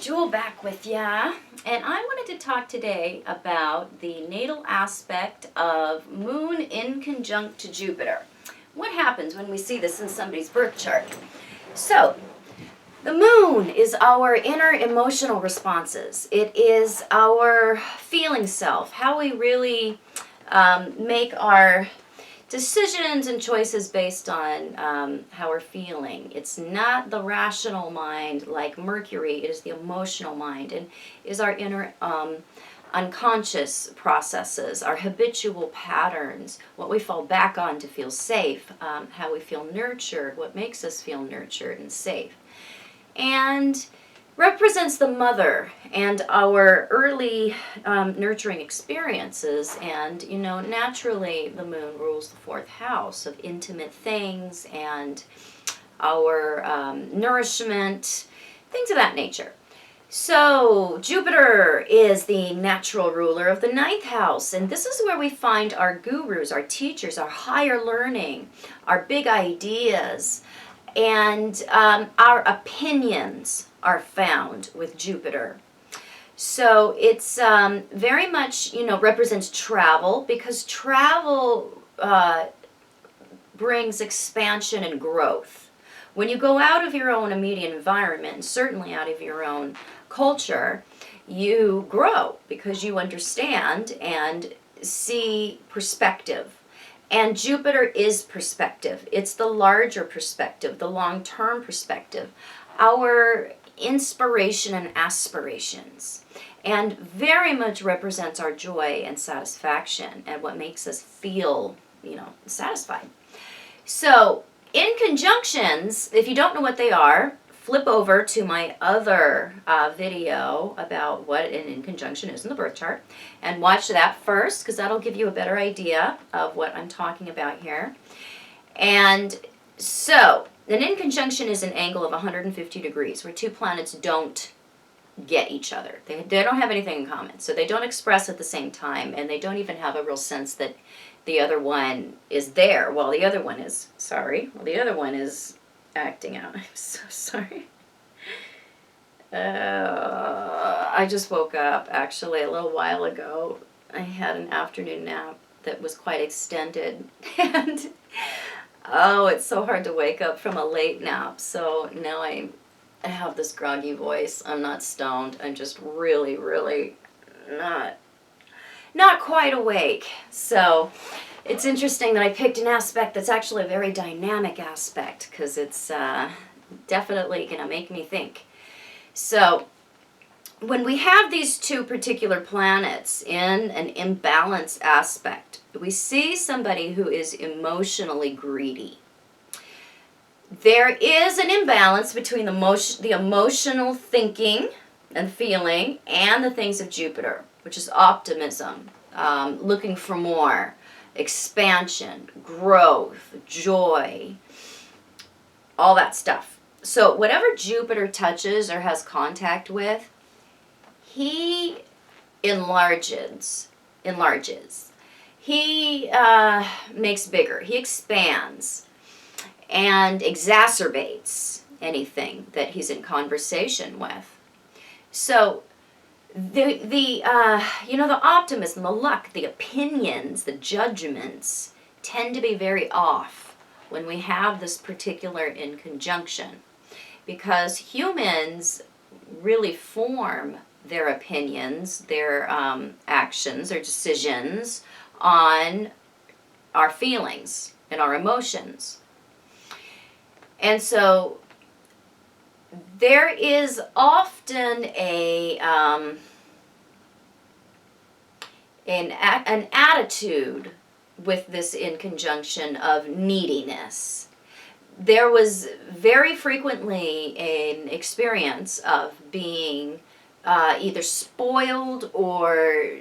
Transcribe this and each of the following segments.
Jewel back with ya, and I wanted to talk today about the natal aspect of Moon in conjunct to Jupiter. What happens when we see this in somebody's birth chart? So, the Moon is our inner emotional responses. It is our feeling self, how we really make our decisions and choices based on how we're feeling. It's not the rational mind like Mercury. It is the emotional mind, and is our inner unconscious processes, our habitual patterns, what we fall back on to feel safe, how we feel nurtured, what makes us feel nurtured and safe. And represents the mother and our early nurturing experiences. And, you know, naturally the moon rules the fourth house of intimate things and our nourishment, things of that nature. So Jupiter is the natural ruler of the ninth house, and this is where we find our gurus, our teachers, our higher learning, our big ideas, and our opinions are found with Jupiter. So it's very much, you know, represents travel, because travel brings expansion and growth. When you go out of your own immediate environment, and certainly out of your own culture, you grow because you understand and see perspective. And Jupiter is perspective. It's the larger perspective, the long-term perspective, our inspiration and aspirations, and very much represents our joy and satisfaction and what makes us feel, you know, satisfied. So, inconjunctions, if you don't know what they are, flip over to my other video about what an inconjunction is in the birth chart and watch that first, because that'll give you a better idea of what I'm talking about here. And so, an inconjunction is an angle of 150 degrees where two planets don't get each other. They don't have anything in common, so they don't express at the same time, and they don't even have a real sense that the other one is there while the other one is, acting out. I'm so sorry. I just woke up actually a little while ago. I had an afternoon nap that was quite extended, and oh, it's so hard to wake up from a late nap. So now I have this groggy voice. I'm not stoned. I'm just really, really not quite awake. So it's interesting that I picked an aspect that's actually a very dynamic aspect, because it's definitely going to make me think. So when we have these two particular planets in an imbalanced aspect, we see somebody who is emotionally greedy. There is an imbalance between the emotional thinking and feeling and the things of Jupiter, which is optimism, looking for more, expansion, growth, joy, all that stuff. So whatever Jupiter touches or has contact with, he enlarges. He makes bigger. He expands and exacerbates anything that he's in conversation with. So the optimism, the luck, the opinions, the judgments tend to be very off when we have this particular inconjunction, because humans really form their opinions, their actions, their decisions on our feelings and our emotions. And so there is often an attitude with this inconjunction of neediness. There was very frequently an experience of being either spoiled or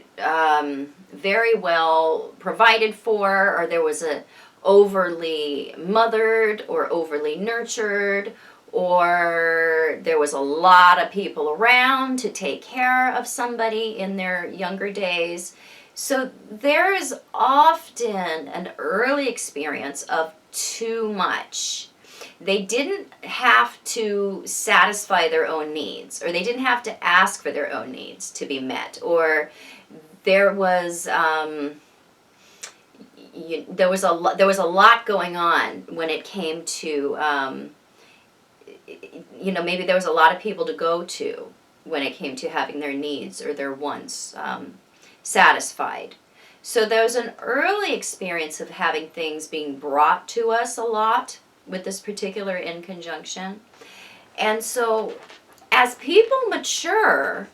very well provided for, or there was a overly mothered or overly nurtured, or there was a lot of people around to take care of somebody in their younger days. So there is often an early experience of too much. they didn't have to satisfy their own needs, or they didn't have to ask for their own needs to be met, or there was there was a lot going on when it came to maybe there was a lot of people to go to when it came to having their needs or their wants satisfied. So there was an early experience of having things being brought to us a lot with this particular inconjunction. And so as people mature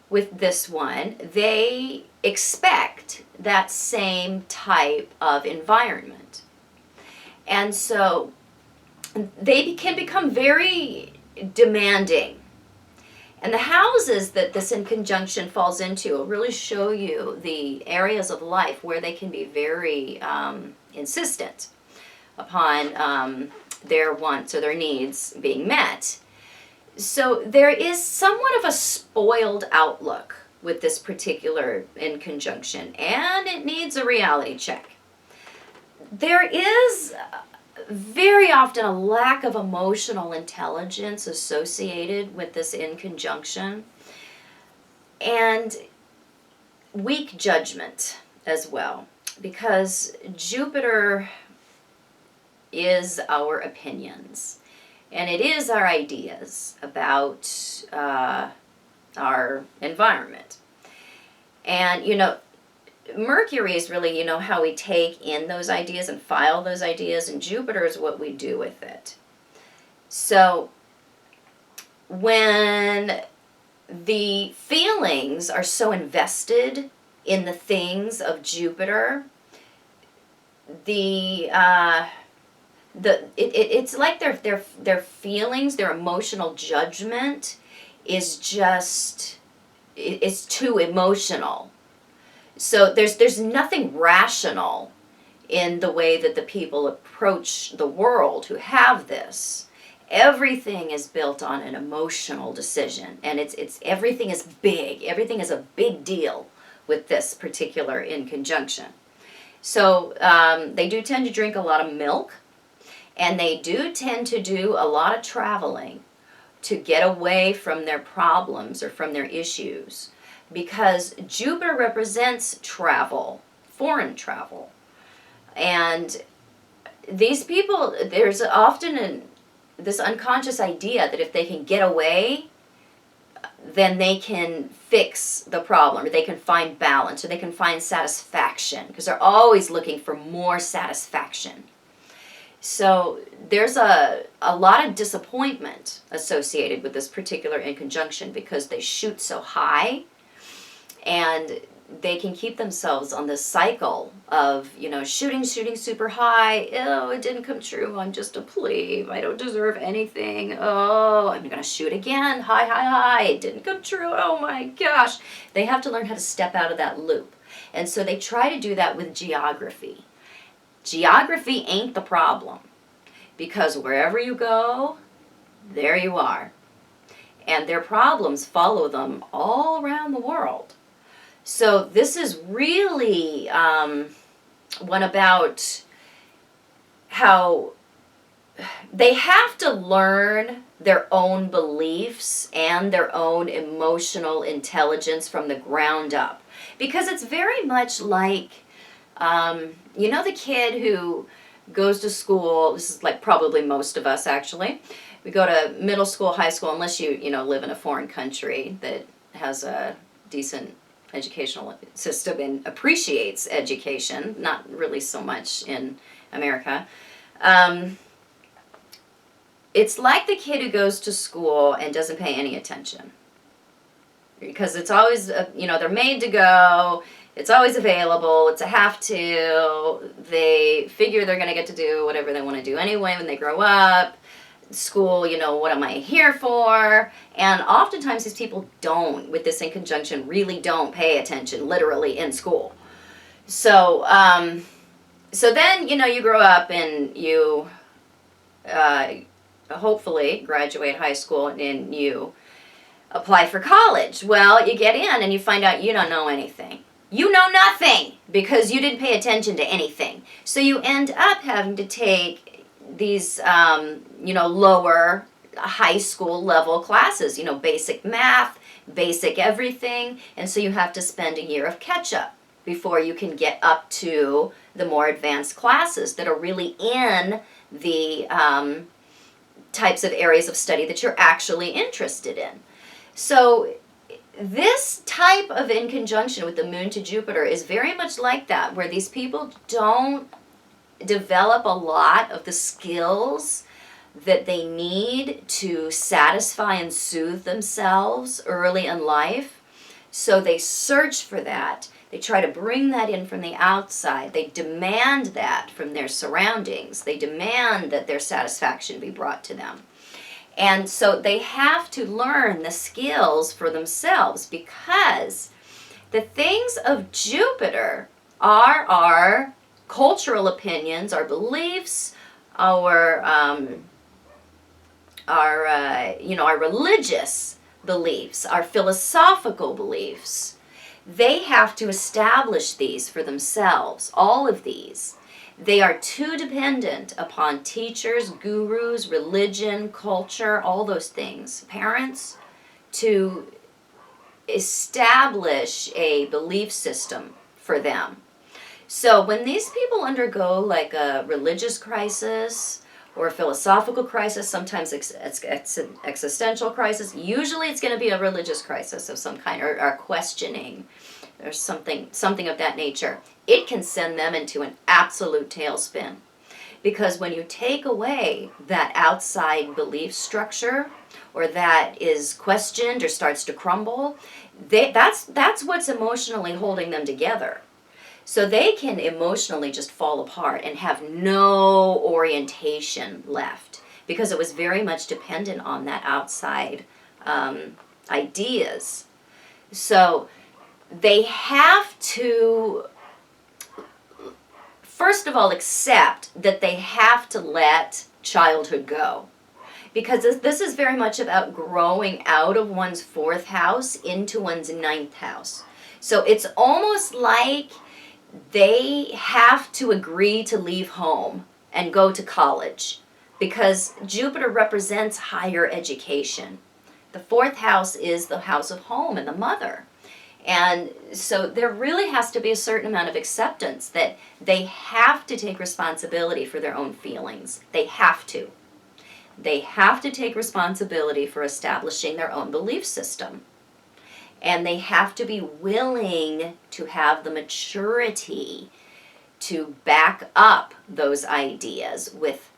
with this one, they expect that same type of environment. And so they can become very demanding. And the houses that this inconjunction falls into will really show you the areas of life where they can be very insistent upon their wants or their needs being met. So there is somewhat of a spoiled outlook with this particular inconjunction, and it needs a reality check. There is very often a lack of emotional intelligence associated with this inconjunction, and weak judgment as well, because Jupiter is our opinions, and it is our ideas about our environment. And Mercury is really, how we take in those ideas and file those ideas, and Jupiter is what we do with it. So when the feelings are so invested in the things of Jupiter, it's like their feelings, their emotional judgment is just, it's too emotional. So there's nothing rational in the way that the people approach the world who have this. Everything is built on an emotional decision, and it's everything is big. Everything is a big deal with this particular inconjunction. So they do tend to drink a lot of milk, and they do tend to do a lot of traveling to get away from their problems or from their issues, because Jupiter represents travel, foreign travel. And these people, there's often this unconscious idea that if they can get away, then they can fix the problem, or they can find balance, or they can find satisfaction, because they're always looking for more satisfaction. So there's a lot of disappointment associated with this particular inconjunction, because they shoot so high, and they can keep themselves on this cycle of, shooting super high. Oh, it didn't come true. I'm just a plebe. I don't deserve anything. Oh, I'm going to shoot again. High. It didn't come true. Oh my gosh. They have to learn how to step out of that loop. And so they try to do that with geography. Geography ain't the problem, because wherever you go, there you are. And their problems follow them all around the world. So this is really one about how they have to learn their own beliefs and their own emotional intelligence from the ground up. Because it's very much like, the kid who goes to school. This is like probably most of us, actually. We go to middle school, high school, unless you live in a foreign country that has a decent educational system and appreciates education, not really so much in America. It's like the kid who goes to school and doesn't pay any attention, because it's always, they're made to go, it's always available, it's a have to, they figure they're going to get to do whatever they want to do anyway when they grow up. School, what am I here for? And oftentimes these people don't, with this inconjunction, really don't pay attention literally in school. So then, you grow up and you hopefully graduate high school and you apply for college. Well, you get in and you find out you don't know anything. You know nothing, because you didn't pay attention to anything. So you end up having to take lower high school level classes, basic math, basic everything, and so you have to spend a year of catch up before you can get up to the more advanced classes that are really in the types of areas of study that you're actually interested in. So this type of inconjunction with the moon to Jupiter is very much like that, where these people don't develop a lot of the skills that they need to satisfy and soothe themselves early in life. So they search for that. They try to bring that in from the outside. They demand that from their surroundings. They demand that their satisfaction be brought to them. And so they have to learn the skills for themselves, because the things of Jupiter are our cultural opinions, our beliefs, our religious beliefs, our philosophical beliefs. They have to establish these for themselves, all of these. They are too dependent upon teachers, gurus, religion, culture, all those things, parents, to establish a belief system for them. So when these people undergo like a religious crisis or a philosophical crisis, sometimes existential crisis, usually it's going to be a religious crisis of some kind, or questioning, or something of that nature. It can send them into an absolute tailspin. Because when you take away that outside belief structure, or that is questioned or starts to crumble, that's what's emotionally holding them together. So they can emotionally just fall apart and have no orientation left, because it was very much dependent on that outside ideas. So they have to, first of all, accept that they have to let childhood go. Because this is very much about growing out of one's 4th house into one's 9th house. So it's almost like they have to agree to leave home and go to college, because Jupiter represents higher education. The 4th house is the house of home and the mother. And so there really has to be a certain amount of acceptance that they have to take responsibility for their own feelings. They have to. They have to take responsibility for establishing their own belief system. And they have to be willing to have the maturity to back up those ideas with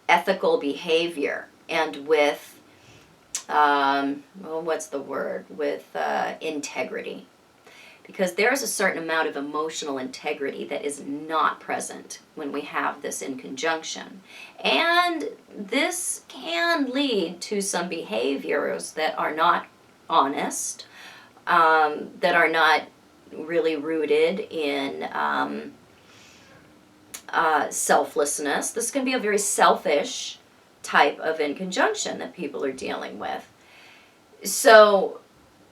ethical behavior and with, with integrity. Because there's a certain amount of emotional integrity that is not present when we have this in conjunction. And this can lead to some behaviors that are not honest, that are not really rooted in selflessness. This can be a very selfish type of inconjunction that people are dealing with. So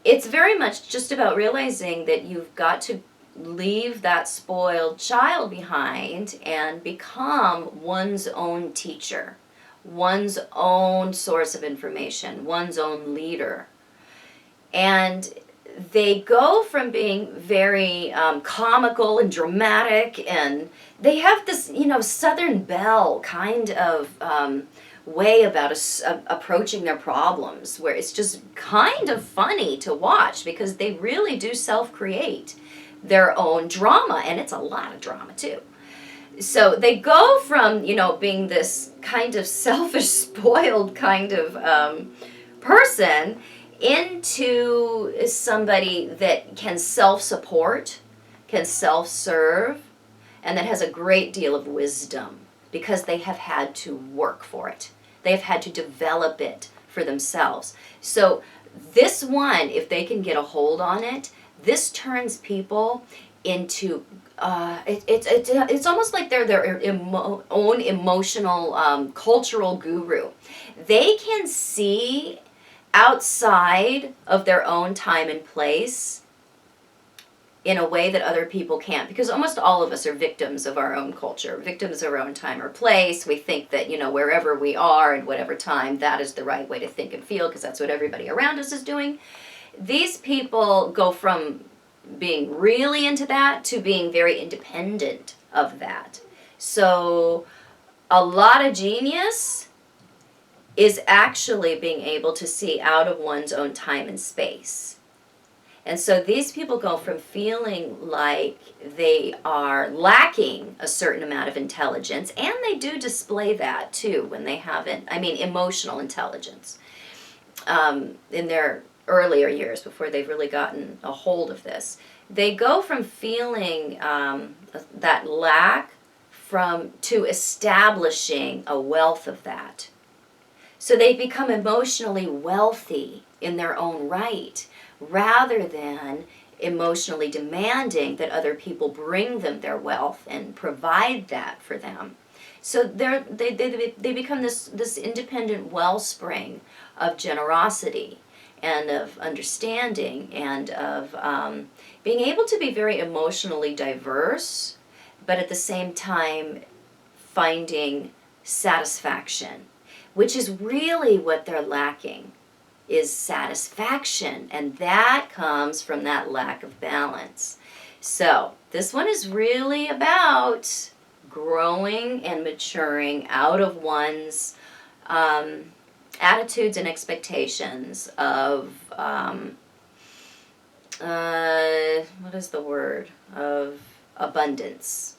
it's very much just about realizing that you've got to leave that spoiled child behind and become one's own teacher, one's own source of information, one's own leader. And they go from being very comical and dramatic, and they have this, Southern Belle kind of way about approaching their problems, where it's just kind of funny to watch, because they really do self-create their own drama, and it's a lot of drama too. So they go from, being this kind of selfish, spoiled kind of person into somebody that can self-support, can self-serve, and that has a great deal of wisdom, because they have had to work for it. They have had to develop it for themselves. So this one, if they can get a hold on it, this turns people into, it's almost like they're their own emotional, cultural guru. They can see outside of their own time and place in a way that other people can't, because almost all of us are victims of our own culture, victims of our own time or place. We think that, wherever we are in whatever time, that is the right way to think and feel because that's what everybody around us is doing. These people go from being really into that to being very independent of that. So a lot of genius is actually being able to see out of one's own time and space. And so these people go from feeling like they are lacking a certain amount of intelligence, and they do display that too when they haven't, emotional intelligence, in their earlier years before they've really gotten a hold of this. They go from feeling that lack to establishing a wealth of that. So they become emotionally wealthy in their own right, rather than emotionally demanding that other people bring them their wealth and provide that for them. So they become this independent wellspring of generosity and of understanding and of being able to be very emotionally diverse, but at the same time finding satisfaction, which is really what they're lacking, is satisfaction, and that comes from that lack of balance. So this one is really about growing and maturing out of one's attitudes and expectations of what is the word? Of abundance.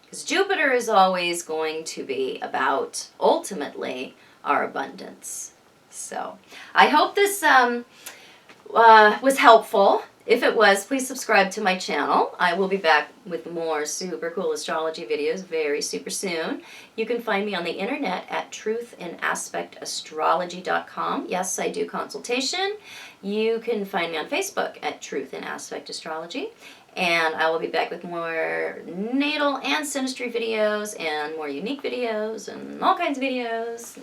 Because Jupiter is always going to be about, ultimately, our abundance. So, I hope this was helpful. If it was, please subscribe to my channel. I will be back with more super cool astrology videos very super soon. You can find me on the internet at truthinAspectAstrology.com. Yes, I do consultation. You can find me on Facebook at Truth in Aspect Astrology. And I will be back with more natal and synastry videos and more unique videos and all kinds of videos.